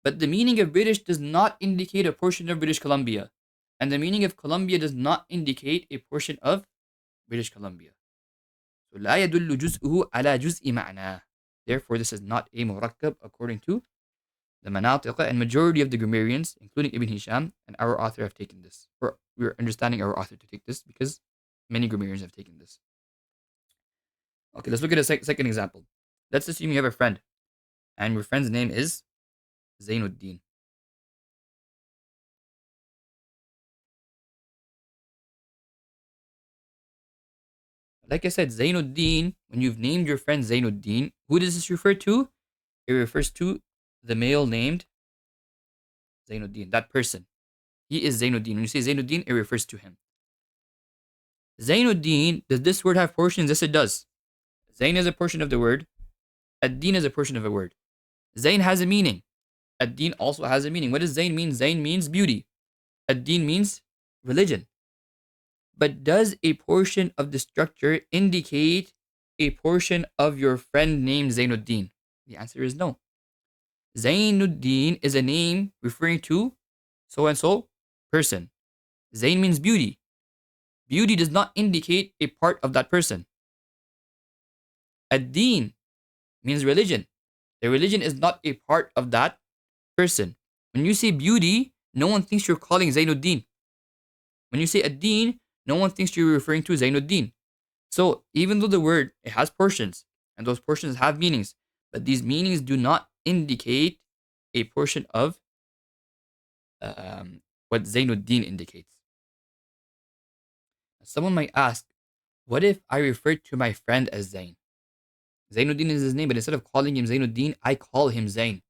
but the meaning of British does not indicate a portion of British Columbia. And the meaning of Columbia does not indicate a portion of British Columbia. So لا يدل جزءه على جزء معناه. Therefore, this is not a murakkab according to the Manatiqa, and majority of the grammarians, including Ibn Hisham and our author, have taken this. Or we're understanding our author to take this because many grammarians have taken this. Okay, let's look at a second example. Let's assume you have a friend, and your friend's name is Zainuddin. Like I said, Zainuddin, when you've named your friend Zainuddin, who does this refer to? It refers to the male named Zainuddin, that person. He is Zainuddin. When you say Zainuddin, it refers to him. Zainuddin, does this word have portions? Yes, it does. Zain is a portion of the word. Ad-Din is a portion of a word. Zain has a meaning. Ad-Din also has a meaning. What does Zain mean? Zain means beauty. Ad-Din means religion. But does a portion of the structure indicate a portion of your friend named Zainuddin? The answer is no. Zainuddin is a name referring to so-and-so person. Zain means beauty. Beauty does not indicate a part of that person. Ad-Din means religion. The religion is not a part of that person. When you say beauty, no one thinks you're calling Zainuddin. When you say ad-Din, no one thinks you're referring to Zainuddin. So even though the word, it has portions, and those portions have meanings, but these meanings do not indicate a portion of what Zainuddin indicates. Someone might ask, what if I refer to my friend as Zain? Zainuddin is his name, but instead of calling him Zainuddin, I call him Zain.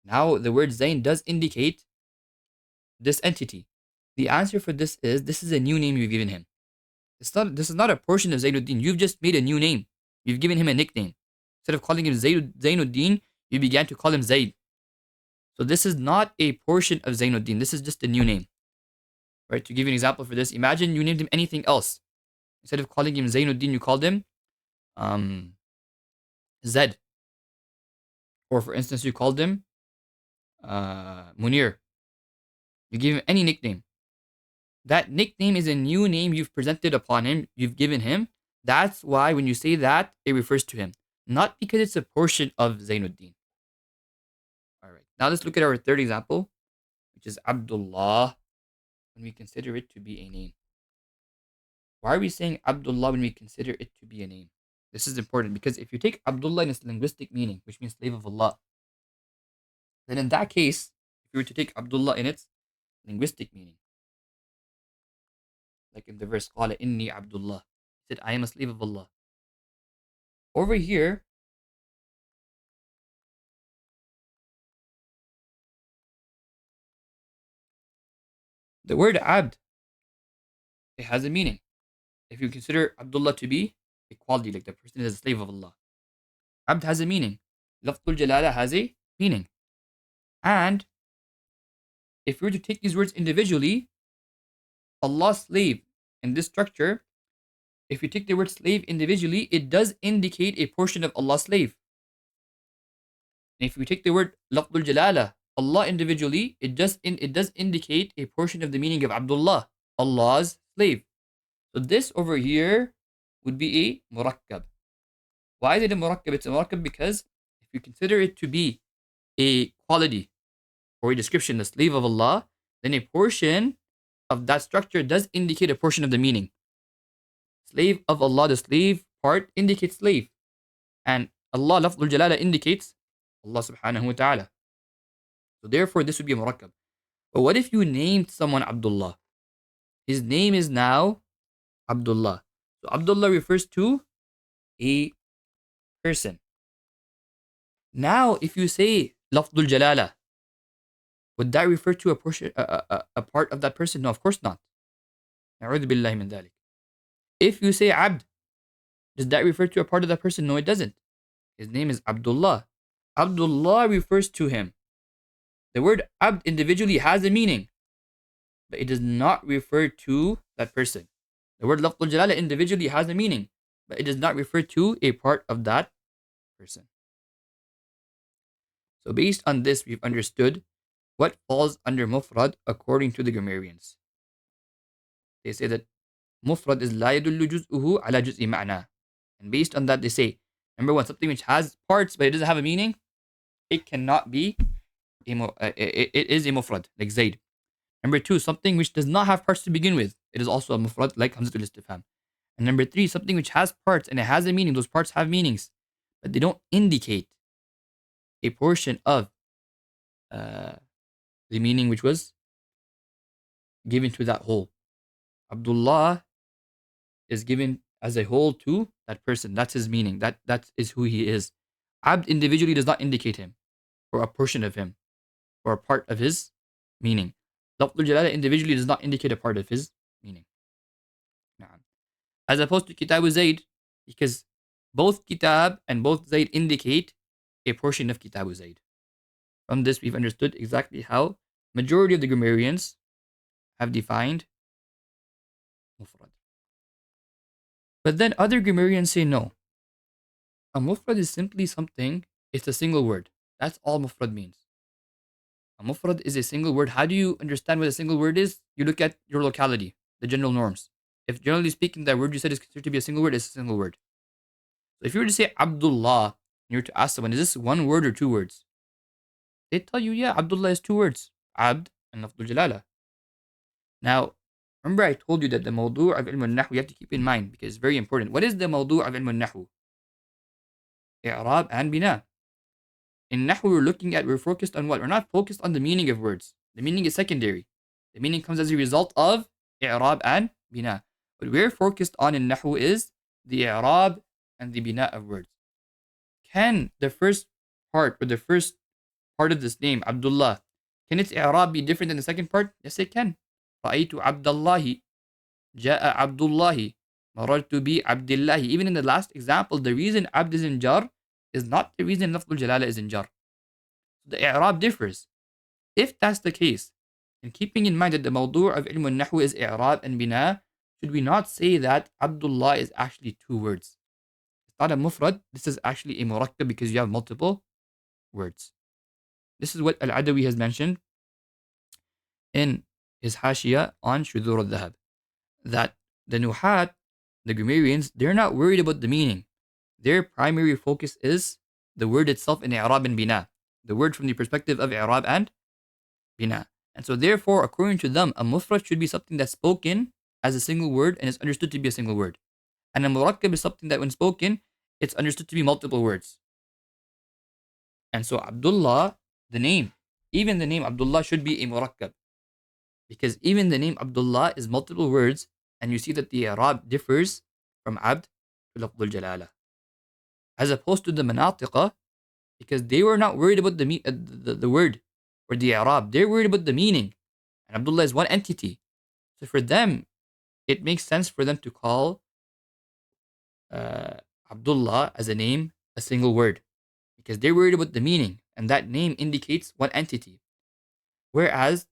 Now, the word Zain does indicate this entity. The answer for this is a new name you've given him. This is not a portion of Zainuddin. You've just made a new name. You've given him a nickname. Instead of calling him Zainuddin, you began to call him Zaid. So this is not a portion of Zainuddin. This is just a new name. Right? To give you an example for this, imagine you named him anything else. Instead of calling him Zainuddin, you called him Zed. Or for instance, you called him Munir. You give him any nickname. That nickname is a new name you've presented upon him, you've given him. That's why when you say that, it refers to him. Not because it's a portion of Zainuddin. Alright, now let's look at our third example, which is Abdullah, when we consider it to be a name. Why are we saying Abdullah when we consider it to be a name? This is important because if you take Abdullah in its linguistic meaning, which means slave of Allah, then in that case, if you were to take Abdullah in its linguistic meaning, like in the verse, قَالَ إِنِّي Abdullah, he said, I am a slave of Allah. Over here, the word Abd, it has a meaning. If you consider Abdullah to be a quality, like the person is a slave of Allah, Abd has a meaning. Lafzul Jalala has a meaning. And if we were to take these words individually, Allah's slave in this structure, if you take the word slave individually, it does indicate a portion of Allah's slave. And if we take the word Lafzul Jalala, Allah individually, it does indicate a portion of the meaning of Abdullah, Allah's slave. So this over here would be a murakkab. Why is it a murakkab? It's a murakkab because if you consider it to be a quality or a description, the slave of Allah, then a portion of that structure does indicate a portion of the meaning. Slave of Allah, the slave part indicates slave. And Allah, Lafzul Jalala, indicates Allah subhanahu wa ta'ala. So therefore, this would be a murakkab. But what if you named someone Abdullah? His name is now Abdullah. So Abdullah refers to a person. Now, if you say Lafzul Jalala, would that refer to a portion, a part of that person? No, of course not. Na'udhu billahi min dhalik. If you say Abd, does that refer to a part of that person? No, it doesn't. His name is Abdullah. Abdullah refers to him. The word Abd individually has a meaning, but it does not refer to that person. The word Lafzul Jalala individually has a meaning, but it does not refer to a part of that person. So based on this, we've understood what falls under Mufrad according to the grammarians. They say that Mufrad is لا يدل جزءه على جزء معنى. And based on that, they say, number one, something which has parts but it doesn't have a meaning, it cannot be, it is a Mufrad, like Zaid. Number two, something which does not have parts to begin with, it is also a Mufrad, like Hamzatul Istifham. And number three, something which has parts and it has a meaning, those parts have meanings, but they don't indicate a portion of the meaning which was given to that whole. Abdullah is given as a whole to that person. That's his meaning. That is who he is. Abd individually does not indicate him, or a portion of him, or a part of his meaning. Lafzul Jalala individually does not indicate a part of his meaning. As opposed to Kitabu Zaid, because both Kitab and both Zaid indicate a portion of Kitabu Zaid. From this, we've understood exactly how majority of the grammarians have defined Mufrad. But then other grammarians say no. A Mufrad is simply something, it's a single word. That's all Mufrad means. A Mufrad is a single word. How do you understand what a single word is? You look at your locality, the general norms. If generally speaking, that word you said is considered to be a single word, it's a single word. So if you were to say Abdullah, you were to ask someone, is this one word or two words? They tell you, yeah, Abdullah is two words. Abd and Lafdul Jalala. Now, remember I told you that the mawdu' of ilm al-nahu you have to keep in mind because it's very important. What is the mawdu' of ilm al-nahu? I'rab and bina. In nahu we're focused on what? We're not focused on the meaning of words. The meaning is secondary. The meaning comes as a result of i'rab and bina. What we're focused on in nahu is the i'rab and the bina of words. Can the first part or the first part of this name, Abdullah, can its i'rab be different than the second part? Yes, it can. رأيت عبد الله جاء عبد الله مررت بعبد الله. Even in the last example, the reason abd is in jar is not the reason lafzul jalala is in jar. The i'rab differs. If that's the case, and keeping in mind that the mawdu' of ilm al-nahu is i'rab and bina, should we not say that Abdullah is actually two words? It's not a mufrad, this is actually a murakkab because you have multiple words. This is what al-Adawi has mentioned in his hashiyah on Shudhur al-Dhahab, that the nuhat, the grammarians, they're not worried about the meaning. Their primary focus is the word itself in i'rab and bina, the word from the perspective of i'rab and bina. And so therefore, according to them, a mufrad should be something that's spoken as a single word and is understood to be a single word. And a murakkab is something that when spoken, it's understood to be multiple words. And so Abdullah, the name, even the name Abdullah should be a murakkab. Because even the name Abdullah is multiple words, and you see that the i'rab differs from abd to lafdul jalala. As opposed to the manatiqa, because they were not worried about the word or the i'rab, they're worried about the meaning. And Abdullah is one entity. So for them, it makes sense for them to call Abdullah as a name a single word, because they're worried about the meaning, and that name indicates one entity. Whereas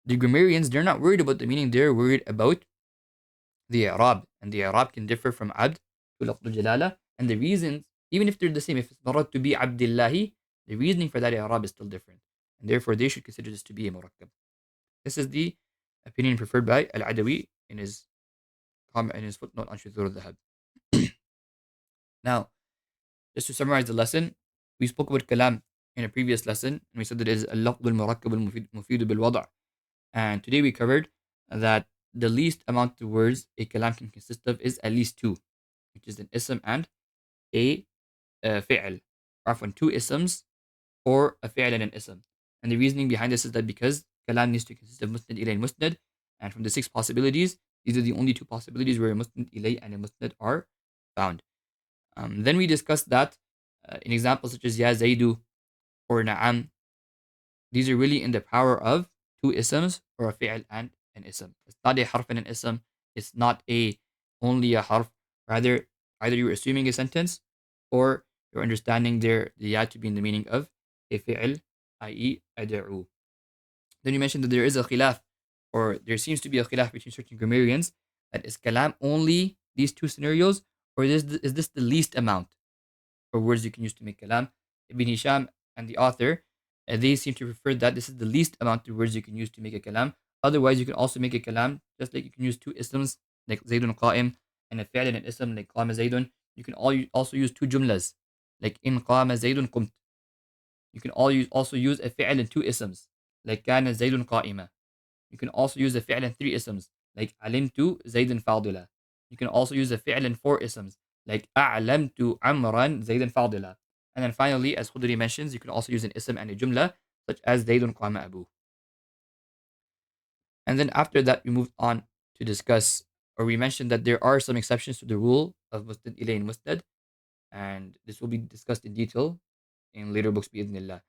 the grammarians, they're not worried about the meaning, they're worried about the i'rab, and the i'rab can differ from abd to lafdul jalala, and the reasons, even if they're the same, if it's marad to be abdillahi, the reasoning for that i'rab is still different, and therefore they should consider this to be a murakkab. This is the opinion preferred by al-Adawi in his footnote on Shudhur al-Dhahab. Now, just to summarize the lesson, we spoke about kalam in a previous lesson, and we said that it is al-lafdh al-murakkab al-mufidu bil-wada'. And today we covered that the least amount of words a kalam can consist of is at least two, which is an ism and a fi'l. Or two isms or a fi'l and an ism. And the reasoning behind this is that because kalam needs to consist of musnad ilay and musnad, and from the 6 possibilities, these are the only 2 possibilities where a musnad ilay and a musnad are found. Then we discussed that in examples such as ya zaydu or na'am, these are really in the power of 2 isms or a fi'l and an ism. It's not a harf and an ism. It's not only a harf. Rather, either you're assuming a sentence or you're understanding the ya to be in the meaning of a fi'l, i.e. ad'u. Then you mentioned that there is a khilaf, or there seems to be a khilaf between certain grammarians, that is kalam only these 2 scenarios, or is this the least amount of words you can use to make kalam? Ibn Hisham and the author, they seem to prefer that this is the least amount of words you can use to make a kalam. Otherwise, you can also make a kalam, just like you can use 2 isms, like Zaydun qa'im, and a fi'l and an ism, like qama Zaydun. You can also use 2 jumlas, like in qama Zaydun qumt. You can also use a fi'l and 2 isms, like kana Zaydun qa'ima. You can also use a fi'l and 3 isms, like alimtu Zaydun fadila. You can also use a fi'l and 4 isms, like a'lamtu amran Zaydun fadila. And then finally, as Khudri mentions, you can also use an ism and a jumla, such as Zaydun qama abu. And then after that, we moved on to discuss, or we mentioned that there are some exceptions to the rule of musnad ilay and musnad, and this will be discussed in detail in later books bi'idhnillah.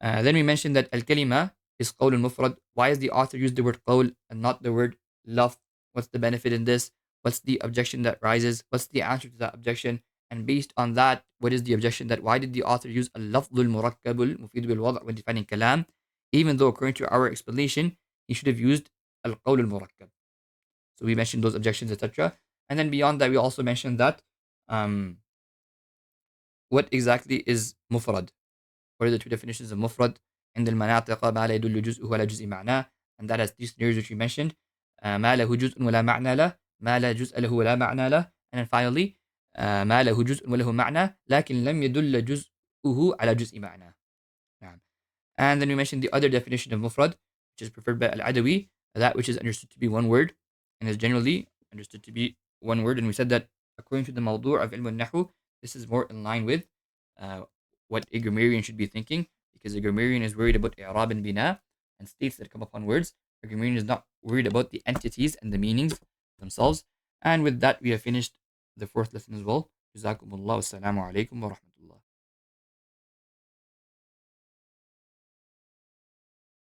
Then we mentioned that al-kalima is qawl al-mufrad. Why is the author used the word qawl and not the word lafz? What's the benefit in this? What's the objection that rises? What's the answer to that objection? And based on that, what is the objection that why did the author use al-lafdh al-murakkab al-mufid bil-wada' when defining kalam? Even though according to our explanation, he should have used al-qawl al-murakkab. So we mentioned those objections, etc. And then beyond that, we also mentioned that what exactly is mufrad? What are the 2 definitions of mufrad? عند المناطق ما لا يدل جزءه ولا جزء معناه, and that has 3 scenarios which we mentioned. ما له جزء ولا معنى له, ما لا جزء له ولا معنى له, and then finally ما له جزء وله معنى لكن لم يدل جزءه على جزء معنى. نعم. And then we mentioned the other definition of mufrad, which is preferred by al-Adawi, that which is understood to be one word and is generally understood to be one word. And we said that according to the mawdu' of ilm al-nahu, this is more in line with what a grammarian should be thinking, because a grammarian is worried about i'rab and bina and states that come upon words. A grammarian is not worried about the entities and the meanings themselves. And with that, we have finished the fourth lesson as well. Jazakumullah. Wassalamu alaikum wa rahmatullahi.